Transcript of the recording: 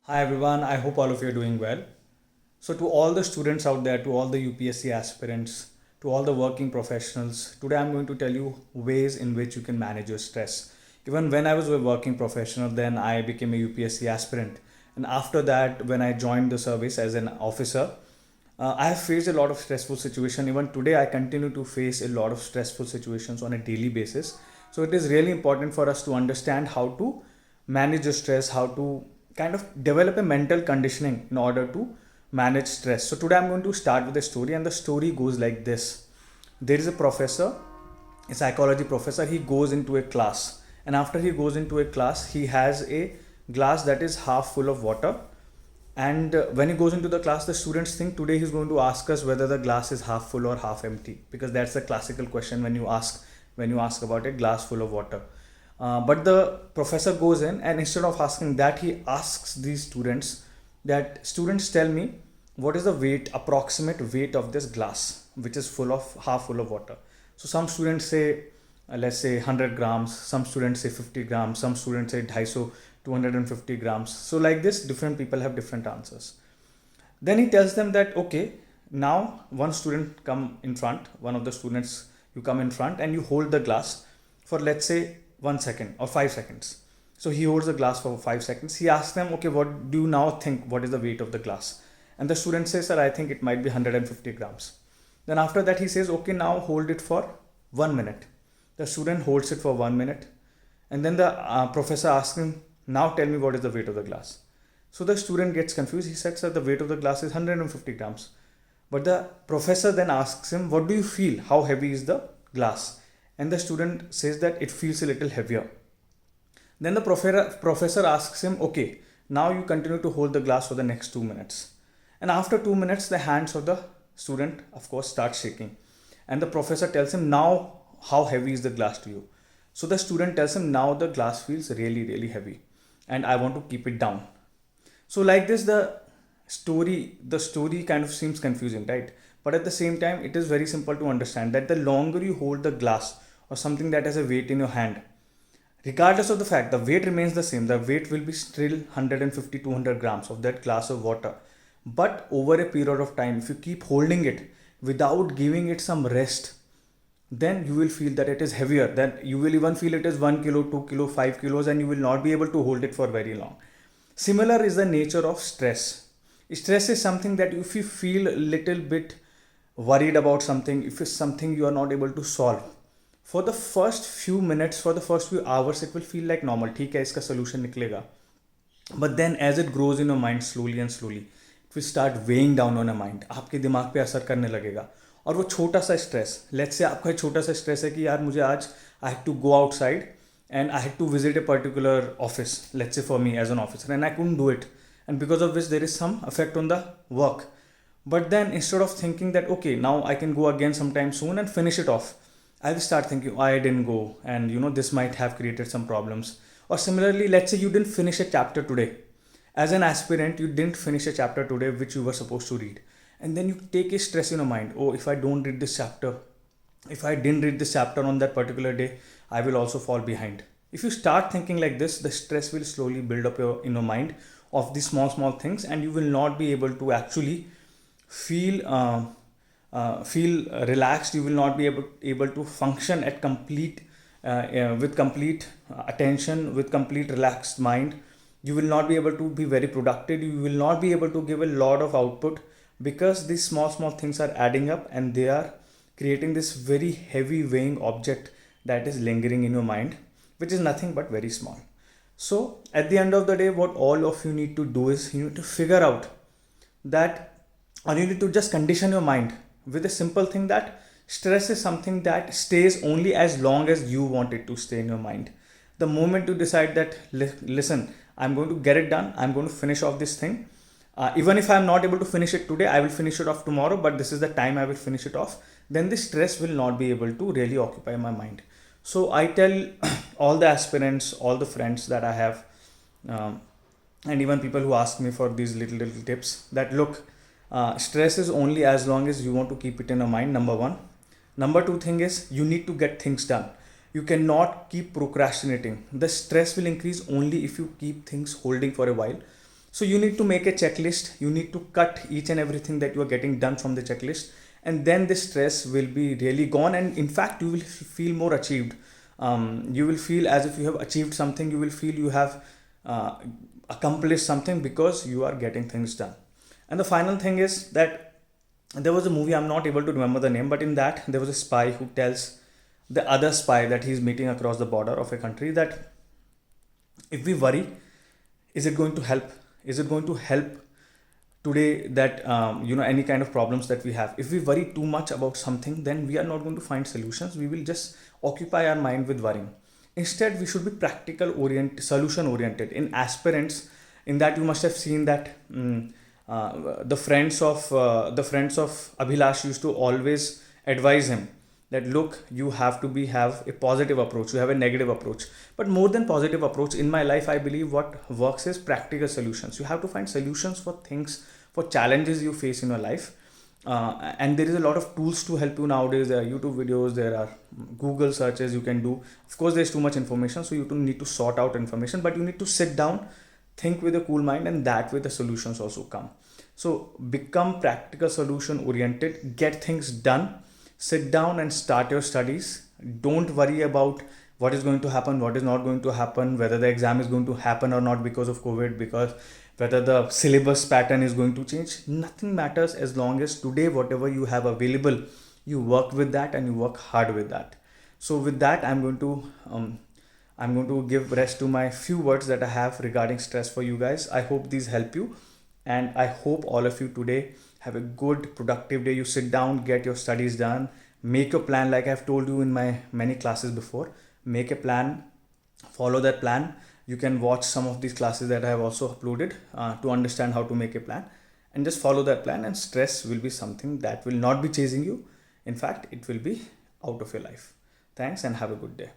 Hi everyone, I hope all of you are doing well. So, to all the students out there, to all the UPSC aspirants, to all the working professionals, today I'm going to tell you ways in which you can manage your stress. Even when I was a working professional, then I became a UPSC aspirant. And after that, when I joined the service as an officer, I have faced a lot of stressful situations. Even today, I continue to face a lot of stressful situations on a daily basis. So it is really important for us to understand how to manage the stress, how to kind of develop a mental conditioning in order to manage stress. So today I'm going to start with a story, and the story goes like this. There is a professor, a psychology professor. He goes into a class, and after he goes into a class, he has a glass that is half full of water. And when he goes into the class, the students think today he's going to ask us whether the glass is half full or half empty, because that's the classical question when you ask about a glass full of water. But the professor goes in, and instead of asking that, he asks these students that, students, tell me what is the approximate weight of this glass which is half full of water. So some students say, let's say 100 grams, some students say 50 grams, some students say 250, 250 grams. So like this, different people have different answers. Then he tells them that, okay, now one student come in front, one of the students, you come in front and you hold the glass for, let's say, 1 second or 5 seconds. So he holds the glass for 5 seconds. He asks them, okay, what do you now think, what is the weight of the glass? And the student says, sir, I think it might be 150 grams. Then after that he says, okay, now hold it for 1 minute. The student holds it for 1 minute, and then the professor asks him, now tell me what is the weight of the glass. So the student gets confused. He said, sir, the weight of the glass is 150 grams. But the professor then asks him, what do you feel? How heavy is the glass? And the student says that it feels a little heavier. Then the professor asks him, okay, now you continue to hold the glass for the next 2 minutes. And after 2 minutes, the hands of the student, of course, start shaking. And the professor tells him, now how heavy is the glass to you? So the student tells him, now the glass feels really, really heavy, and I want to keep it down. So like this, the story kind of seems confusing, right? But at the same time, it is very simple to understand that the longer you hold the glass or something that has a weight in your hand, regardless of the fact, the weight remains the same. The weight will be still 150, 200 grams of that glass of water. But over a period of time, if you keep holding it without giving it some rest, then you will feel that it is heavier. Then you will even feel it is 1 kilo, 2 kilo, 5 kilos, and you will not be able to hold it for very long. Similar is the nature of stress. Stress is something that if you feel a little bit worried about something, if it's something you are not able to solve, for the first few minutes, for the first few hours, it will feel like normal. ठीक है, इसका solution निकलेगा. But then as it grows in your mind slowly and slowly, it will start weighing down on your mind. आपके दिमाग पे असर करने लगेगा. और वो छोटा सा स्ट्रेस, लेट्स से आपका छोटा सा स्ट्रेस है कि यार मुझे आज I had to go outside and I had to visit a particular office, let's say for me as an officer, and I couldn't do it. And because of which there is some effect on the work. But then instead of thinking that, okay, now I can go again sometime soon and finish it off, I will start thinking, I didn't go, and this might have created some problems. Or similarly, let's say you didn't finish a chapter today. As an aspirant, you didn't finish a chapter today which you were supposed to read. And then you take a stress in your mind, oh, if I don't read this chapter, if I didn't read this chapter on that particular day, I will also fall behind. If you start thinking like this, the stress will slowly build up in your mind of these small things, and you will not be able to actually feel feel relaxed. You will not be able to function at with complete attention, with complete relaxed mind. You will not be able to be very productive. You will not be able to give a lot of output, because these small things are adding up, and they are creating this very heavy weighing object that is lingering in your mind, which is nothing but very small. So at the end of the day, what all of you need to do is you need to figure out that, or you need to just condition your mind with a simple thing that stress is something that stays only as long as you want it to stay in your mind. The moment you decide that, listen, I'm going to get it done, I'm going to finish off this thing. Even if I'm not able to finish it today, I will finish it off tomorrow, but this is the time I will finish it off. Then the stress will not be able to really occupy my mind. So I tell all the aspirants, all the friends that I have, um, and even people who ask me for these little tips, that look, stress is only as long as you want to keep it in your mind, number one. Number two thing is, you need to get things done. You cannot keep procrastinating. The stress will increase only if you keep things holding for a while. So you need to make a checklist. You need to cut each and everything that you are getting done from the checklist, and then the stress will be really gone. And in fact, you will feel more achieved. You will feel as if you have achieved something. You will feel you have uh, accomplished something because you are getting things done. And the final thing is that there was a movie, I'm not able to remember the name, but in that there was a spy who tells the other spy that he's meeting across the border of a country that if we worry, is it going to help? Is it going to help today that any kind of problems that we have? If we worry too much about something, then we are not going to find solutions. We will just occupy our mind with worrying. Instead, we should be practical oriented, solution oriented. In aspirants, in that you must have seen that the friends of Abhilash used to always advise him that look, you have to have a positive approach, you have a negative approach, but more than positive approach, in my life I believe what works is practical solutions. You have to find solutions for things, for challenges you face in your life. And there is a lot of tools to help you nowadays. There are YouTube videos, there are Google searches you can do. Of course there's too much information, so you don't need to sort out information, but you need to sit down, think with a cool mind, and that way the solutions also come. So become practical solution oriented, get things done, sit down and start your studies. Don't worry about what is going to happen, what is not going to happen, whether the exam is going to happen or not because of COVID, because whether the syllabus pattern is going to change. Nothing matters as long as today whatever you have available, you work with that and you work hard with that. So with that, I'm going to give rest to my few words that I have regarding stress for you guys. I hope these help you, and I hope all of you today have a good productive day. You sit down, get your studies done, make your plan like I've told you in my many classes before. Make a plan, follow that plan. You can watch some of these classes that I have also uploaded to understand how to make a plan, and just follow that plan, and stress will be something that will not be chasing you. In fact, it will be out of your life. Thanks and have a good day.